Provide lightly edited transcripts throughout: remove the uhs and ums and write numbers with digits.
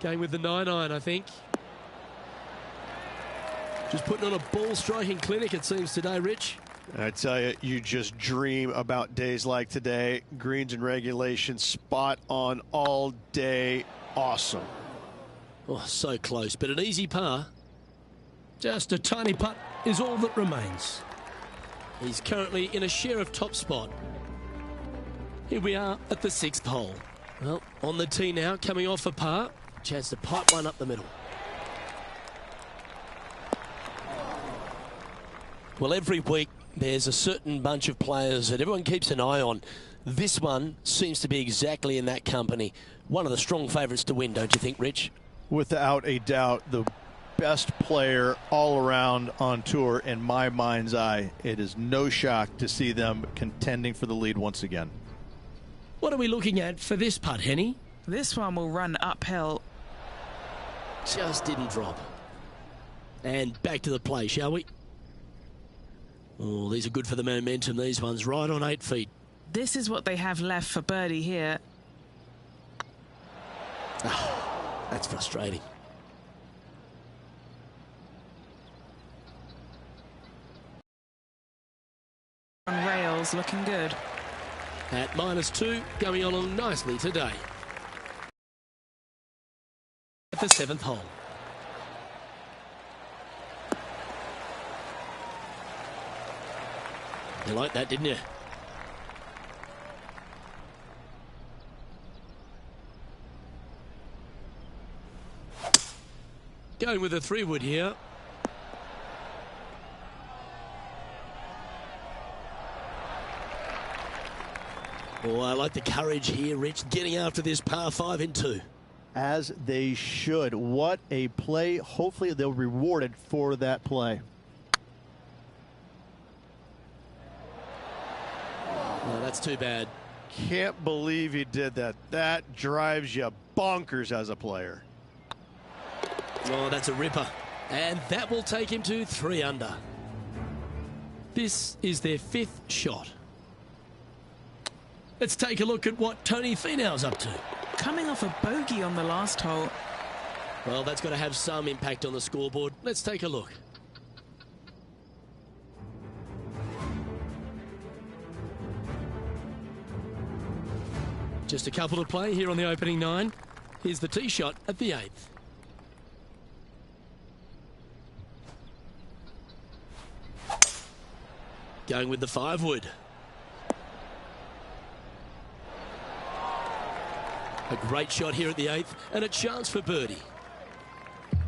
Going with the 9-iron, I think. Just putting on a ball-striking clinic, it seems, today, Rich. I tell you, you just dream about days like today. Greens and regulation, spot on all day. Awesome. Oh, so close, but an easy par. Just a tiny putt is all that remains. He's currently in a share of top spot. Here we are at the 6th hole. Well, on the tee now, coming off a par. Chance to pipe one up the middle. Well, every week there's a certain bunch of players that everyone keeps an eye on. This one seems to be exactly in that company. One of the strong favourites to win, don't you think, Rich? Without a doubt, the best player all around on tour in my mind's eye. It is no shock to see them contending for the lead once again. What are we looking at for this putt, Henny? This one will run uphill. Just didn't drop. And back to the play, shall we? Oh, these are good for the momentum, these ones. Right on 8 feet. This is what they have left for birdie here. Oh, that's frustrating. On rails, looking good. At -2, going on nicely today. At the 7th hole. You liked that, didn't you? Going with a 3-wood here. Oh, I like the courage here, Rich, getting after this par 5 in 2. As they should. What a play. Hopefully they'll be rewarded for that play. No, that's too bad. Can't believe he did that. That drives you bonkers as a player. Oh, that's a ripper. And that will take him to 3 under. This is their 5th shot. Let's take a look at what Tony Finau's up to. Coming off a bogey on the last hole. Well, that's got to have some impact on the scoreboard. Let's take a look. Just a couple to play here on the opening 9. Here's the tee shot at the 8th. Going with the 5-wood. A great shot here at the 8th and a chance for birdie.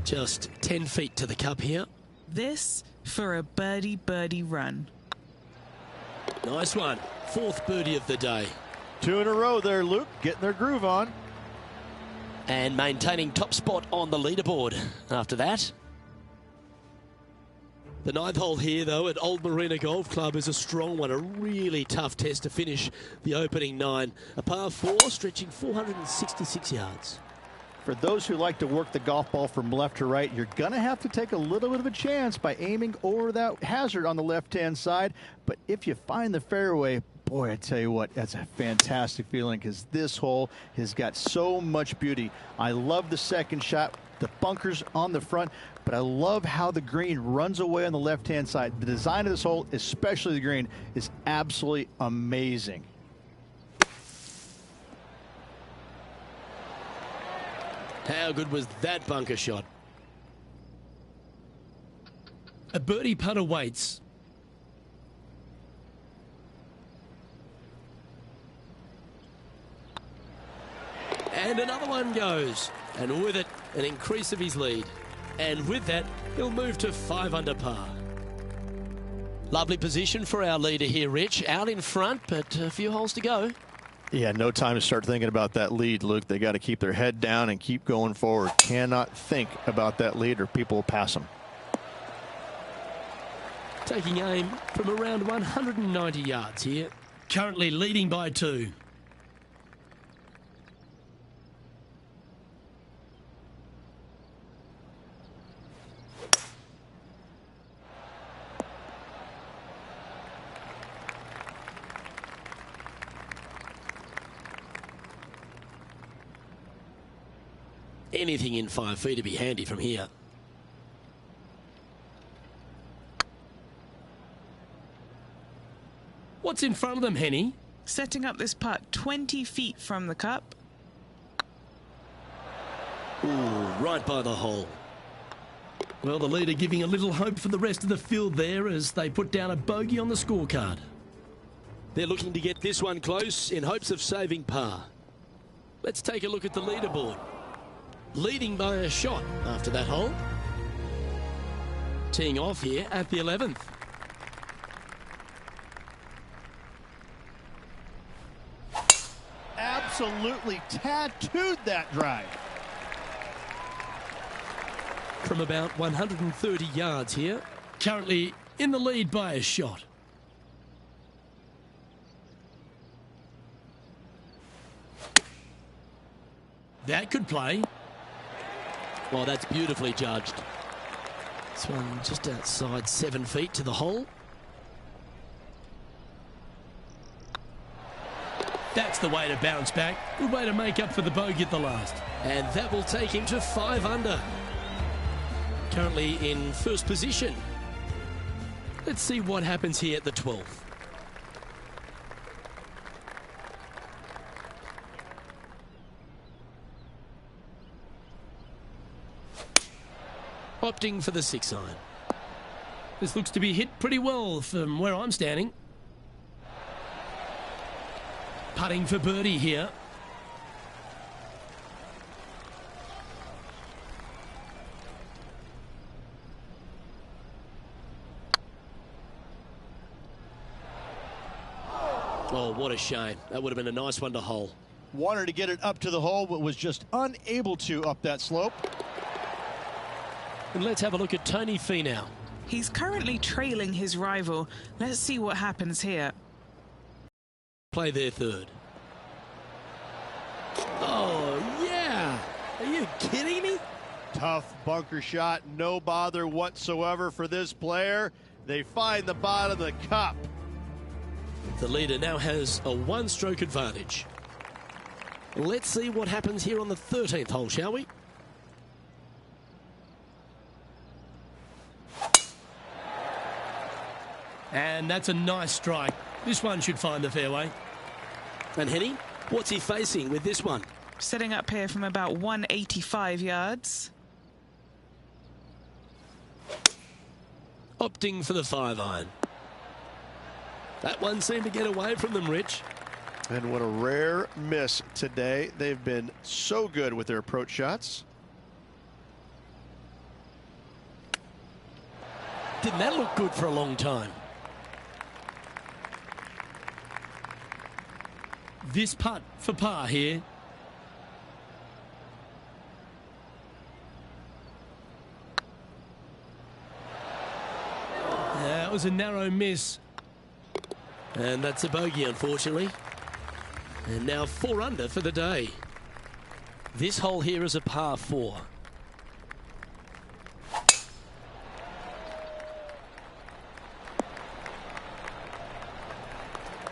Just 10 feet to the cup here. This for a birdie run. Nice one. 4th birdie of the day. 2 in a row there, Luke, getting their groove on. And maintaining top spot on the leaderboard after that. The 9th hole here, though, at Old Marina Golf Club is a strong one, a really tough test to finish the opening 9. A par 4 stretching 466 yards. For those who like to work the golf ball from left to right, you're going to have to take a little bit of a chance by aiming over that hazard on the left-hand side. But if you find the fairway, boy, I tell you what, that's a fantastic feeling because this hole has got so much beauty. I love the second shot, the bunkers on the front, but I love how the green runs away on the left-hand side. The design of this hole, especially the green, is absolutely amazing. How good was that bunker shot? A birdie putt awaits. And another one goes. And with it, an increase of his lead. And with that, he'll move to 5 under par. Lovely position for our leader here, Rich. Out in front, but a few holes to go. Yeah, no time to start thinking about that lead, Luke. They got to keep their head down and keep going forward. Cannot think about that lead or people will pass them. Taking aim from around 190 yards here. Currently leading by 2. anything in 5 feet to be handy from here. What's in front of them, Henny? Setting up this putt 20 feet from the cup. Ooh, right by the hole. Well, the leader giving a little hope for the rest of the field there as they put down a bogey on the scorecard. They're looking to get this one close in hopes of saving par. Let's take a look at the leaderboard. Leading by a shot after that hole. Teeing off here at the 11th. Absolutely tattooed that drive. From about 130 yards here. Currently in the lead by a shot. That could play. Oh, that's beautifully judged. This one just outside 7 feet to the hole. That's the way to bounce back. Good way to make up for the bogey at the last. And that will take him to 5 under. Currently in first position. Let's see what happens here at the 12th. Opting for the 6 iron. This looks to be hit pretty well from where I'm standing. Putting for birdie here. Oh, what a shame. That would have been a nice one to hole. Wanted to get it up to the hole, but was just unable to up that slope. And let's have a look at Tony Finau. He's currently trailing his rival. Let's see what happens here. Play their third. Oh, yeah. Are you kidding me? Tough bunker shot, no bother whatsoever for this player. They find the bottom of the cup. The leader now has a 1-stroke advantage. Let's see what happens here on the 13th hole, shall we? And that's a nice strike. This one should find the fairway. And Henny, what's he facing with this one? Setting up here from about 185 yards. Opting for the 5 iron. That one seemed to get away from them, Rich. And what a rare miss today. They've been so good with their approach shots. Didn't that look good for a long time? This putt for par here. That was a narrow miss. And that's a bogey, unfortunately. And now 4 under for the day. This hole here is a par 4.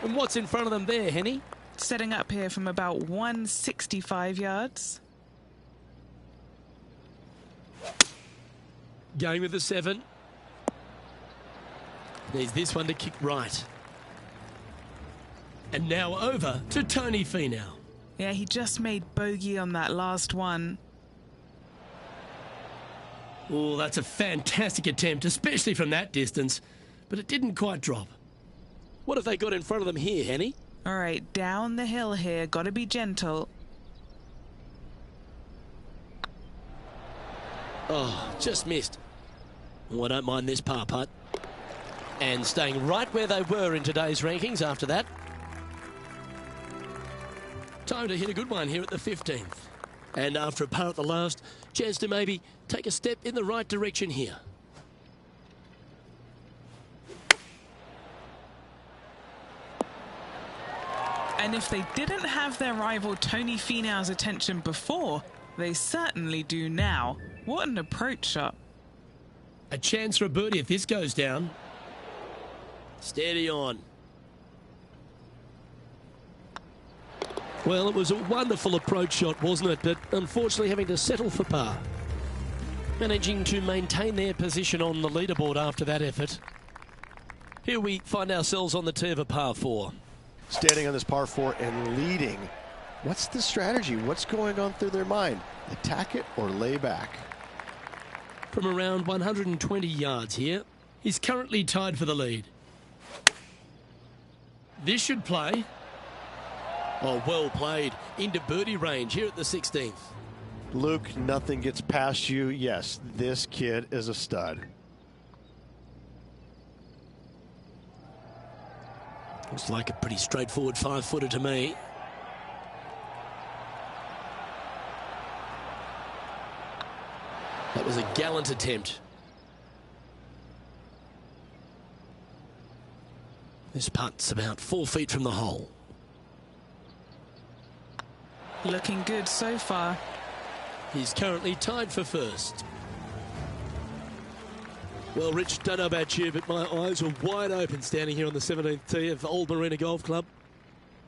And what's in front of them there, Henny? Setting up here from about 165 yards. Going with the 7. Needs this one to kick right. And now over to Tony Finau. Yeah, he just made bogey on that last one. Oh, that's a fantastic attempt, especially from that distance. But it didn't quite drop. What have they got in front of them here, Henny? All right, down the hill here. Got to be gentle. Oh, just missed. Oh, I don't mind this par putt. And staying right where they were in today's rankings after that. Time to hit a good one here at the 15th. And after a par at the last, chance to maybe take a step in the right direction here. And if they didn't have their rival Tony Finau's attention before, they certainly do now. What an approach shot. A chance for a birdie if this goes down. Steady on. Well, it was a wonderful approach shot, wasn't it? But unfortunately having to settle for par. Managing to maintain their position on the leaderboard after that effort. Here we find ourselves on the tee of a par 4. Standing on this par 4 and leading. What's the strategy? What's going on through their mind? Attack it or lay back? From around 120 yards here, he's currently tied for the lead. This should play. Oh, well played. Into birdie range here at the 16th. Luke, nothing gets past you. Yes, this kid is a stud. Looks like a pretty straightforward 5-footer to me. That was a gallant attempt. This putt's about 4 feet from the hole. Looking good so far. He's currently tied for first. Well, Rich, don't know about you, but my eyes were wide open standing here on the 17th tee of Old Marina Golf Club.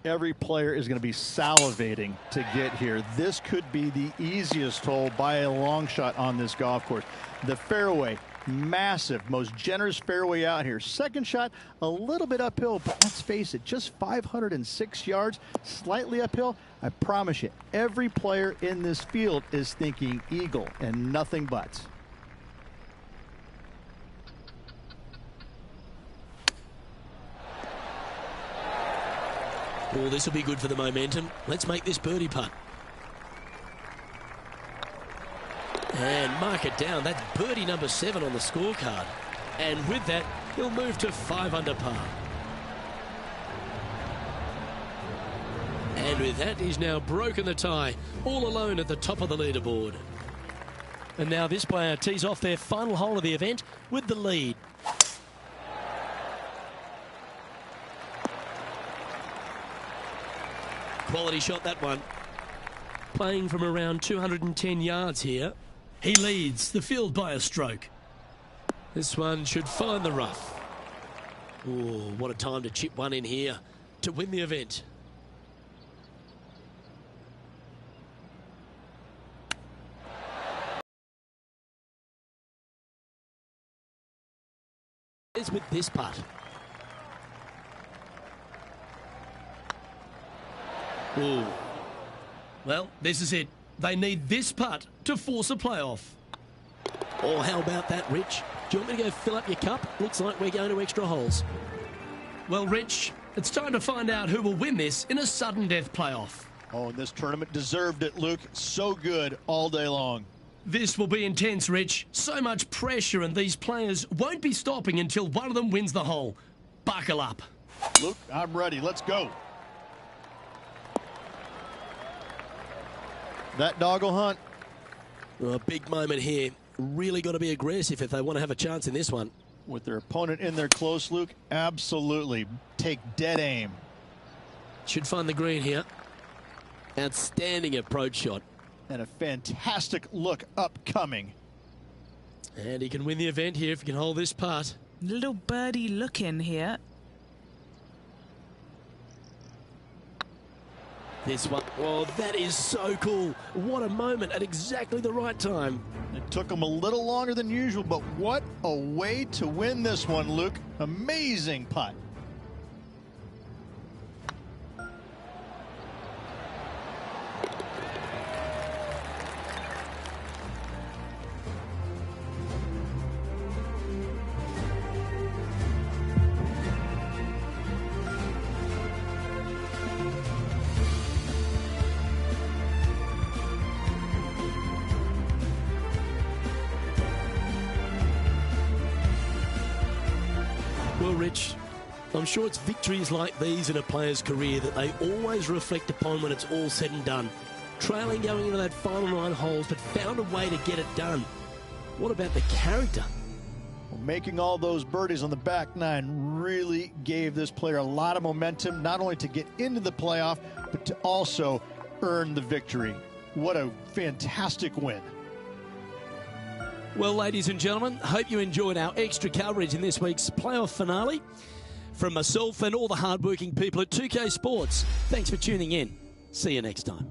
Every player is going to be salivating to get here. This could be the easiest hole by a long shot on this golf course. The fairway, massive, most generous fairway out here. Second shot, a little bit uphill, but let's face it, just 506 yards, slightly uphill. I promise you, every player in this field is thinking eagle and nothing but. Oh, this will be good for the momentum. Let's make this birdie putt. And mark it down. That's birdie number 7 on the scorecard. And with that, he'll move to 5 under par. And with that, he's now broken the tie, all alone at the top of the leaderboard. And now this player tees off their final hole of the event with the lead. Quality shot, that one. Playing from around 210 yards here. He leads the field by a stroke. This one should find the rough. Oh, what a time to chip one in here to win the event. Is with this putt. Ooh. Well, this is it. They need this putt to force a playoff. Oh, how about that, Rich? Do you want me to go fill up your cup? Looks like we're going to extra holes. Well, Rich, it's time to find out who will win this in a sudden death playoff. Oh, and this tournament deserved it, Luke. So good all day long. This will be intense, Rich. So much pressure, and these players won't be stopping until one of them wins the hole. Buckle up. Luke, I'm ready. Let's go. That dog will hunt. Oh, a big moment here. Really got to be aggressive if they want to have a chance in this one. With their opponent in there close, Luke, absolutely. Take dead aim. Should find the green here. Outstanding approach shot. And a fantastic look upcoming. And he can win the event here if he can hold this putt. Little birdie look in here. This one, oh, that is so cool. What a moment at exactly the right time. It took him a little longer than usual, but what a way to win this one, Luke. Amazing putt. Well, Rich, I'm sure it's victories like these in a player's career that they always reflect upon when it's all said and done. Trailing going into that final 9 holes, but found a way to get it done. What about the character? Well, making all those birdies on the back 9 really gave this player a lot of momentum, not only to get into the playoff, but to also earn the victory. What a fantastic win. Well, ladies and gentlemen, hope you enjoyed our extra coverage in this week's playoff finale. From myself and all the hardworking people at 2K Sports, thanks for tuning in. See you next time.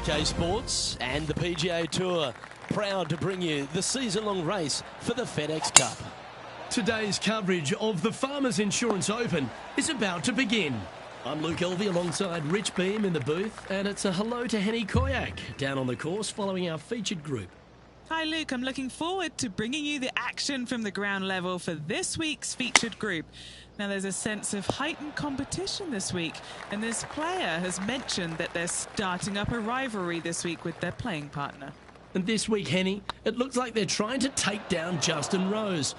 PGA Sports and the PGA Tour proud to bring you the season-long race for the FedEx Cup. Today's coverage of the Farmers Insurance Open is about to begin. I'm Luke Elvey alongside Rich Beam in the booth, and it's a hello to Henny Koyak down on the course following our featured group. Hi Luke, I'm looking forward to bringing you the action from the ground level for this week's featured group. Now there's a sense of heightened competition this week, and this player has mentioned that they're starting up a rivalry this week with their playing partner. And this week, Henny, it looks like they're trying to take down Justin Rose.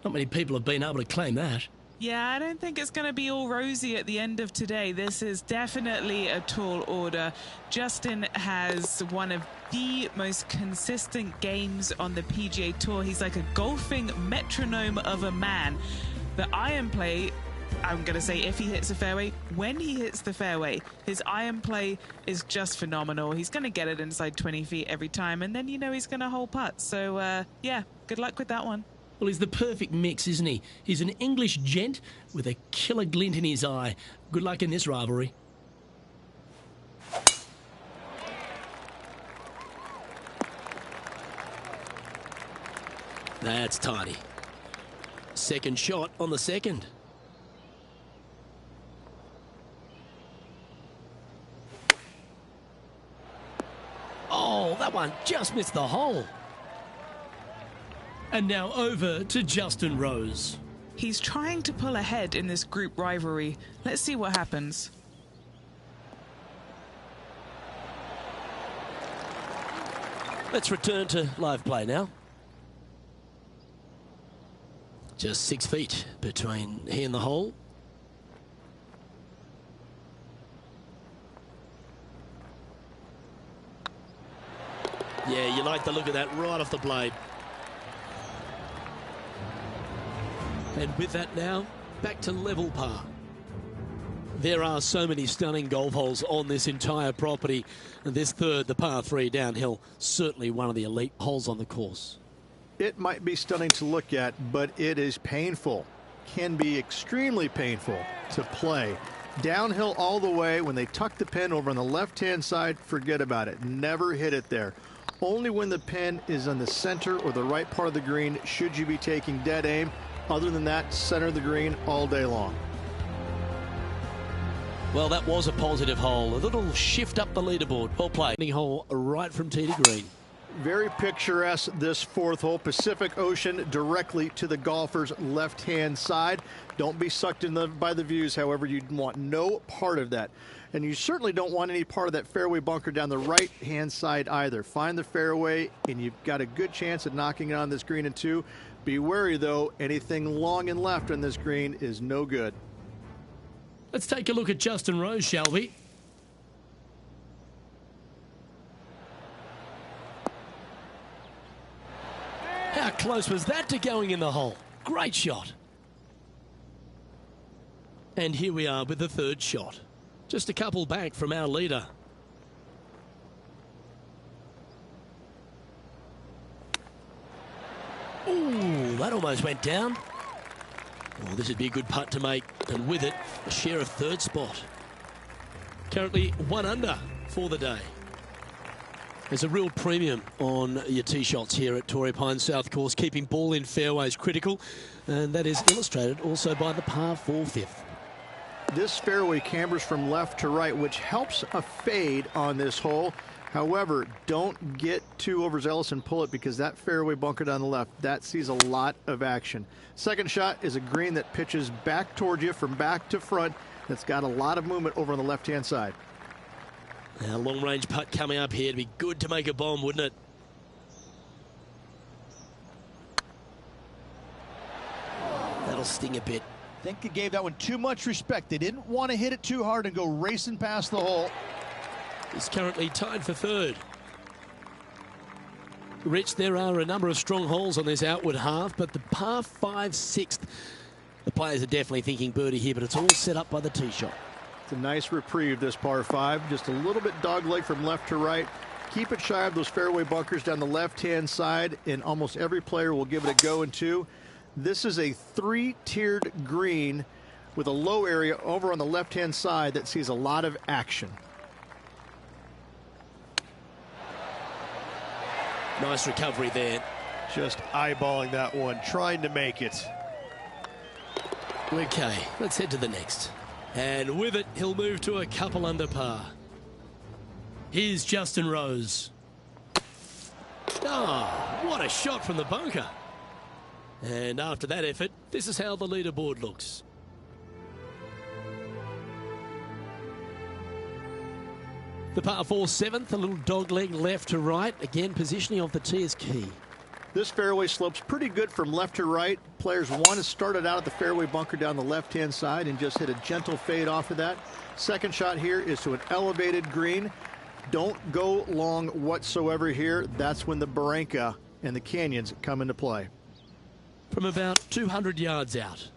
Not many people have been able to claim that. Yeah, I don't think it's going to be all rosy at the end of today. This is definitely a tall order. Justin has one of the most consistent games on the PGA Tour. He's like a golfing metronome of a man. The iron play, I'm going to say if he hits the fairway, when he hits the fairway, his iron play is just phenomenal. He's going to get it inside 20 feet every time, and then you know he's going to hole putt. So, yeah, good luck with that one. Well, he's the perfect mix, isn't he? He's an English gent with a killer glint in his eye. Good luck in this rivalry. That's tidy. Second shot on the second. Oh, that one just missed the hole. And now over to Justin Rose. He's trying to pull ahead in this group rivalry. Let's see what happens. Let's return to live play now. Just 6 feet between he and the hole. Yeah, you like the look of that right off the blade. And with that now, back to level par. There are so many stunning golf holes on this entire property. And this third, the par 3 downhill, certainly one of the elite holes on the course. It might be stunning to look at, but it is painful. Can be extremely painful to play. Downhill all the way. When they tuck the pin over on the left-hand side, forget about it. Never hit it there. Only when the pin is on the center or the right part of the green should you be taking dead aim. Other than that, center of the green all day long. Well, that was a positive hole. A little shift up the leaderboard. Well played. Hole right from tee to green. Very picturesque, this fourth hole. Pacific Ocean directly to the golfer's left-hand side. Don't be sucked in by the views, however. You want no part of that. And you certainly don't want any part of that fairway bunker down the right-hand side either. Find the fairway, and you've got a good chance at knocking it on this green in two. Be wary, though. Anything long and left on this green is no good. Let's take a look at Justin Rose, shall we? How close was that to going in the hole? Great shot. And here we are with the third shot. Just a couple back from our leader. Ooh, that almost went down. Oh, this would be a good putt to make, and with it, a share of third spot. Currently 1 under for the day. There's a real premium on your tee shots here at Torrey Pines South Course, keeping ball in fairways critical, and that is illustrated also by the par 4 fifth. This fairway cambers from left to right, which helps a fade on this hole. However, don't get too overzealous and pull it, because that fairway bunker down the left, that sees a lot of action. Second shot is a green that pitches back towards you from back to front. That's got a lot of movement over on the left-hand side. Now, long-range putt coming up here. It'd be good to make a bomb, wouldn't it? That'll sting a bit. I think they gave that one too much respect. They didn't want to hit it too hard and go racing past the hole. He's currently tied for third. Rich, there are a number of strong holes on this outward half, but the par 5 sixth, the players are definitely thinking birdie here, but it's all set up by the tee shot. It's a nice reprieve, this par 5. Just a little bit dogleg from left to right. Keep it shy of those fairway bunkers down the left-hand side, and almost every player will give it a go in two. This is a 3-tiered green with a low area over on the left-hand side that sees a lot of action. Nice recovery there. Just eyeballing that one, trying to make it. Okay, let's head to the next. And with it, he'll move to a couple under par. Here's Justin Rose. Ah, what a shot from the bunker. And after that effort, this is how the leaderboard looks. The par 4 seventh, a little dog leg left to right. Again, positioning of the tee is key. This fairway slopes pretty good from left to right. Players want to start it out at the fairway bunker down the left-hand side and just hit a gentle fade off of that. Second shot here is to an elevated green. Don't go long whatsoever here. That's when the barranca and the canyons come into play. From about 200 yards out.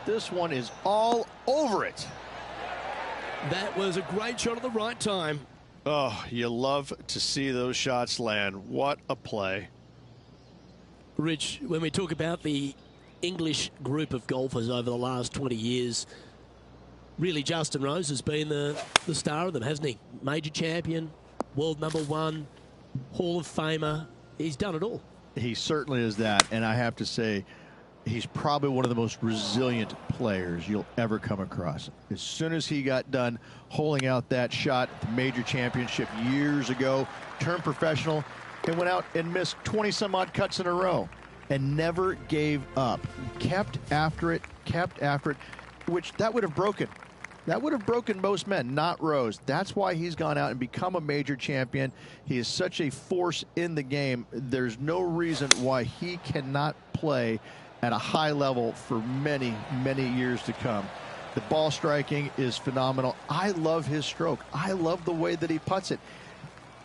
This one is all over it. That was a great shot at the right time. Oh, you love to see those shots land. What a play. Rich, when we talk about the English group of golfers over the last 20 years, really Justin Rose has been the star of them, hasn't he? Major champion, world #1, Hall of Famer. He's done it all. He certainly is that, and I have to say, he's probably one of the most resilient players you'll ever come across. As soon as he got done holing out that shot at the major championship years ago, turned professional, and went out and missed 20-some-odd cuts in a row and never gave up. Kept after it, which that would have broken. That would have broken most men, not Rose. That's why he's gone out and become a major champion. He is such a force in the game. There's no reason why he cannot play at a high level for many, many years to come. The ball striking is phenomenal. I love his stroke. I love the way that he putts it.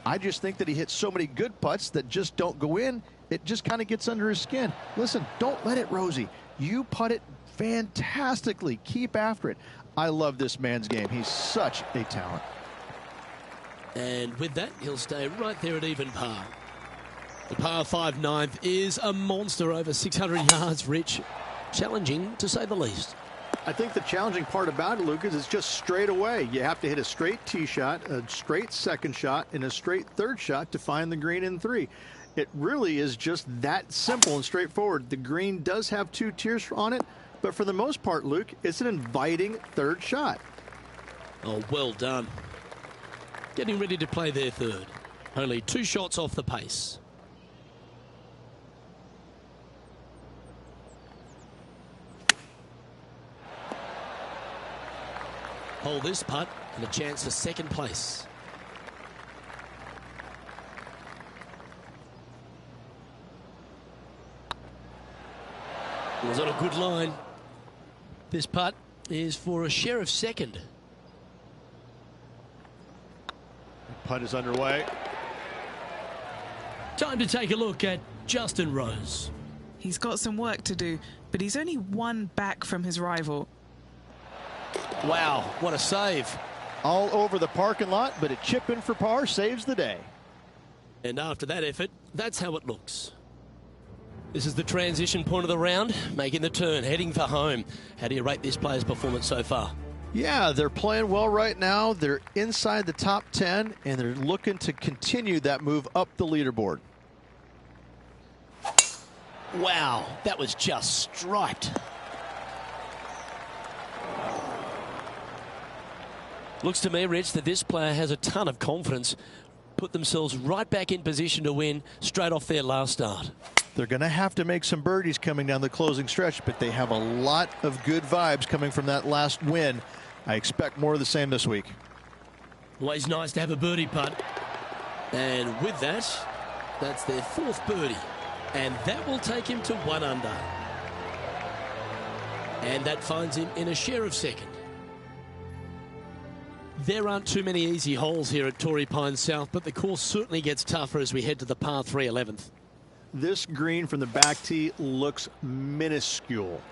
I just think that he hits so many good putts that just don't go in. It just kind of gets under his skin. Listen, don't let it, Rosie. You putt it fantastically. Keep after it. I love this man's game. He's such a talent. And with that, he'll stay right there at even par. The par 5 ninth is a monster over 600 yards, Rich. Challenging, to say the least. I think the challenging part about it, Luke, is it's just straight away. You have to hit a straight tee shot, a straight second shot, and a straight third shot to find the green in 3. It really is just that simple and straightforward. The green does have 2 tiers on it, but for the most part, Luke, it's an inviting third shot. Oh, well done. Getting ready to play their third. Only 2 shots off the pace. Hold this putt and a chance for second place. It was on a good line. This putt is for a share of second. Putt is underway. Time to take a look at Justin Rose. He's got some work to do, but he's only 1 back from his rival. Wow, what a save. All over the parking lot, but a chip in for par saves the day. And after that effort, that's how it looks. This is the transition point of the round, making the turn, heading for home. How do you rate this player's performance so far? Yeah, they're playing well right now. They're inside the top 10, and they're looking to continue that move up the leaderboard. Wow, that was just striped. Looks to me, Rich, that this player has a ton of confidence. Put themselves right back in position to win straight off their last start. They're going to have to make some birdies coming down the closing stretch, but they have a lot of good vibes coming from that last win. I expect more of the same this week. Always nice to have a birdie putt. And with that, that's their 4th birdie. And that will take him to 1 under. And that finds him in a share of second. There aren't too many easy holes here at Torrey Pines South, but the course certainly gets tougher as we head to the par 3 11th. This green from the back tee looks minuscule.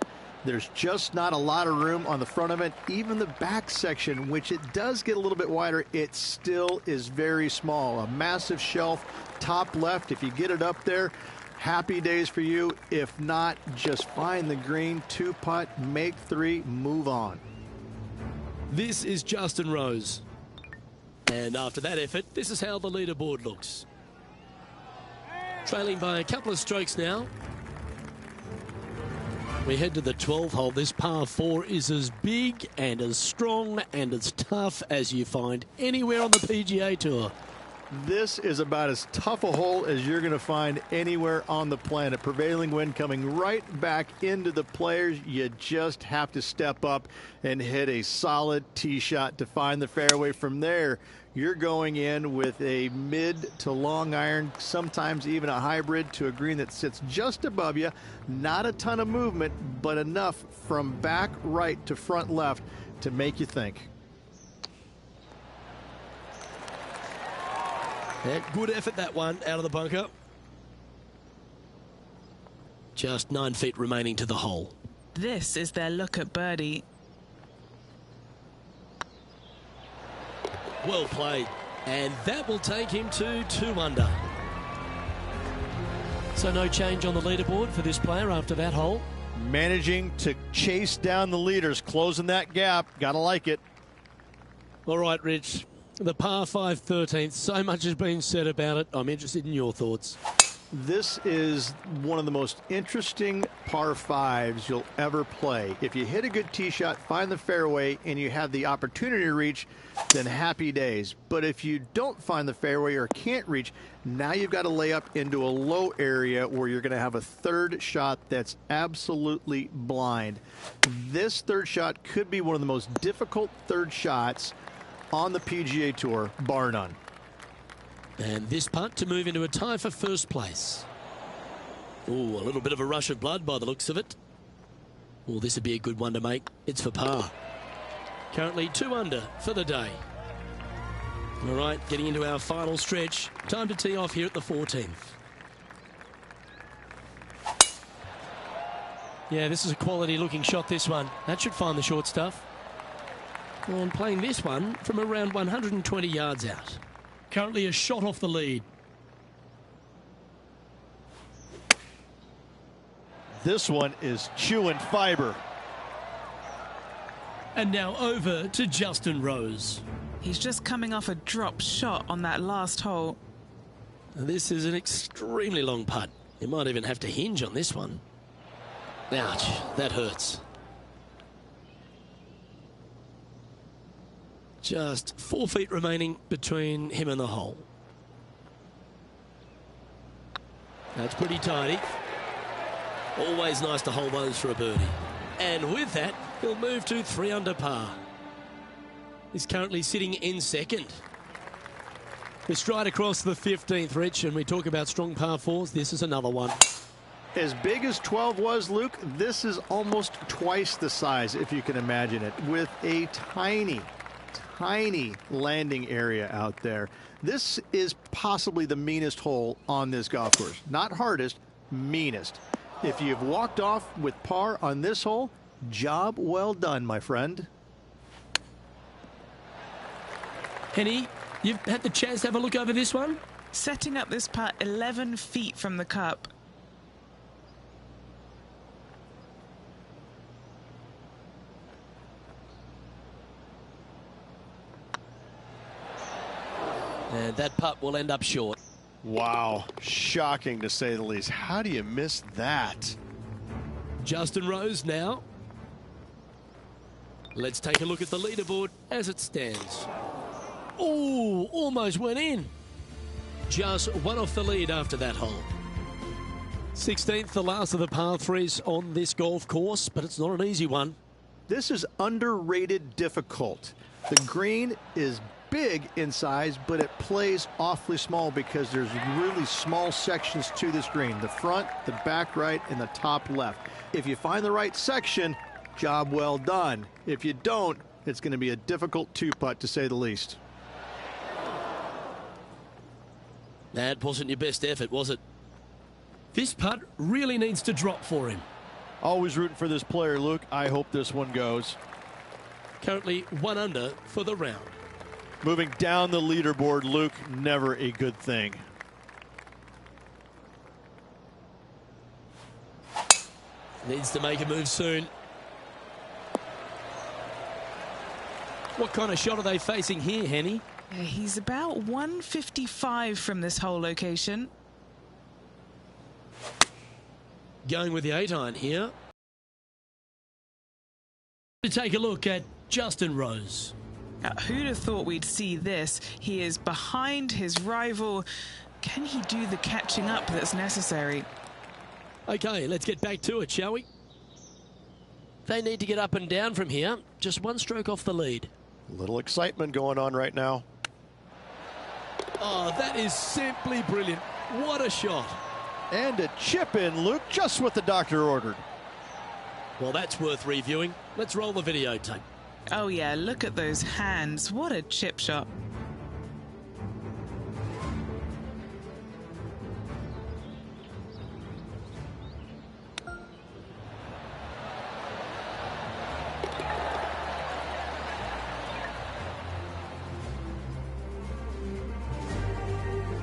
There's just not a lot of room on the front of it. Even the back section, which it does get a little bit wider, it still is very small. A massive shelf, top left. If you get it up there, happy days for you. If not, just find the green, 2-putt, make 3, move on. This is Justin Rose. And after that effort, this is how the leaderboard looks. Trailing by a couple of strokes now. We head to the 12th hole. This par 4 is as big and as strong and as tough as you find anywhere on the PGA Tour. This is about as tough a hole as you're going to find anywhere on the planet. Prevailing wind coming right back into the players. You just have to step up and hit a solid tee shot to find the fairway. From there, you're going in with a mid to long iron, sometimes even a hybrid, to a green that sits just above you. Not a ton of movement, but enough from back right to front left to make you think. Yeah, good effort, that one, out of the bunker. Just 9 feet remaining to the hole. This is their look at birdie. Well played. And that will take him to 2 under. So no change on the leaderboard for this player after that hole. Managing to chase down the leaders, closing that gap. Gotta like it. All right, Rich. The par 5 13th, so much has been said about it. I'm interested in your thoughts. This is one of the most interesting par 5s you'll ever play. If you hit a good tee shot, find the fairway, and you have the opportunity to reach, then happy days. But if you don't find the fairway or can't reach, now you've got to lay up into a low area where you're going to have a third shot that's absolutely blind. This third shot could be one of the most difficult third shots on the PGA Tour, bar none. And this putt to move into a tie for first place. Ooh, a little bit of a rush of blood by the looks of it. Well, this would be a good one to make. It's for par. Currently 2 under for the day. All right, getting into our final stretch. Time to tee off here at the 14th. Yeah, this is a quality looking shot, this one. That should find the short stuff. And playing this one from around 120 yards out. Currently a shot off the lead. This one is chewing fiber. And now over to Justin Rose. He's just coming off a drop shot on that last hole. This is an extremely long putt. He might even have to hinge on this one. Ouch, that hurts. Just 4 feet remaining between him and the hole. That's pretty tidy. Always nice to hold those for a birdie. And with that, he'll move to 3 under par. He's currently sitting in second. We stride across the 15th, Rich, and we talk about strong par 4s. This is another one. As big as 12 was, Luke, this is almost twice the size, if you can imagine it, with a tiny landing area out there. This is possibly the meanest hole on this golf course. Not hardest, meanest. If you've walked off with par on this hole, job well done, my friend. Henny, you've had the chance to have a look over this one? Setting up this putt 11 feet from the cup. And that putt will end up short. Wow, shocking to say the least. How do you miss that? Justin Rose now. Let's take a look at the leaderboard as it stands. Oh, almost went in. Just one off the lead after that hole. 16th, the last of the par 3s on this golf course, but it's not an easy one. This is underrated difficult. The green is big in size, but it plays awfully small because there's really small sections to this green. The front, the back right, and the top left. If you find the right section, job well done. If you don't, it's going to be a difficult 2-putt to say the least. That wasn't your best effort, was it? This putt really needs to drop for him. Always rooting for this player, Luke. I hope this one goes. Currently 1 under for the round. Moving down the leaderboard, Luke, never a good thing. Needs to make a move soon. What kind of shot are they facing here, Henny? He's about 155 from this hole location. Going with the 8-iron here. To take a look at Justin Rose. Now, who'd have thought we'd see this? He is behind his rival. Can he do the catching up that's necessary? Okay, let's get back to it, shall we? They need to get up and down from here. Just 1 stroke off the lead. A little excitement going on right now. Oh, that is simply brilliant. What a shot. And a chip in, Luke, just what the doctor ordered. Well, that's worth reviewing. Let's roll the videotape. Oh yeah, look at those hands. What a chip shot.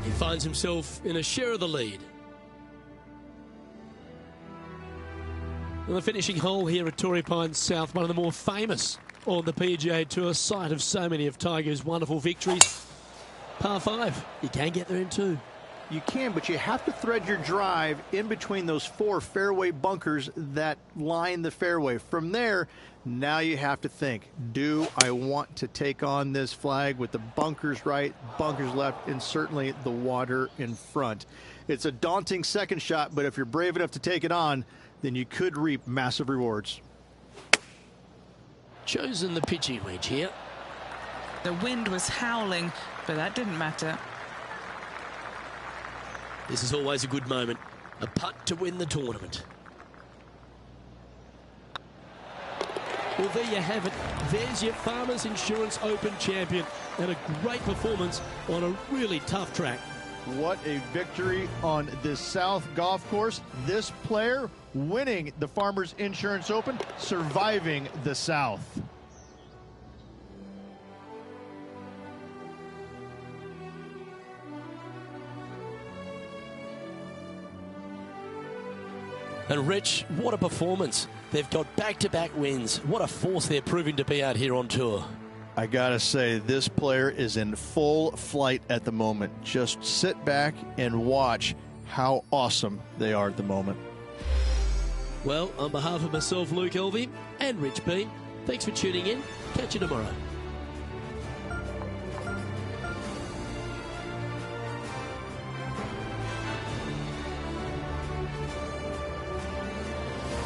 He finds himself in a share of the lead. And the finishing hole here at Torrey Pines South, one of the more famous on the PGA Tour, site of so many of Tiger's wonderful victories. Par 5. You can get there in 2. You can, but you have to thread your drive in between those 4 fairway bunkers that line the fairway. From there, now you have to think, do I want to take on this flag with the bunkers right, bunkers left, and certainly the water in front? It's a daunting second shot, but if you're brave enough to take it on, then you could reap massive rewards. Chosen the pitching wedge here. The wind was howling, but that didn't matter. This is always a good moment. A putt to win the tournament. Well, there you have it. There's your Farmers Insurance Open champion, and a great performance on a really tough track. What a victory on this South golf course. This player winning the Farmers Insurance Open, surviving the South. And Rich, what a performance. They've got back-to-back wins. What a force they're proving to be out here on tour. I gotta say, this player is in full flight at the moment. Just sit back and watch how awesome they are at the moment. Well, on behalf of myself, Luke Elvey, and Rich Beam, thanks for tuning in. Catch you tomorrow.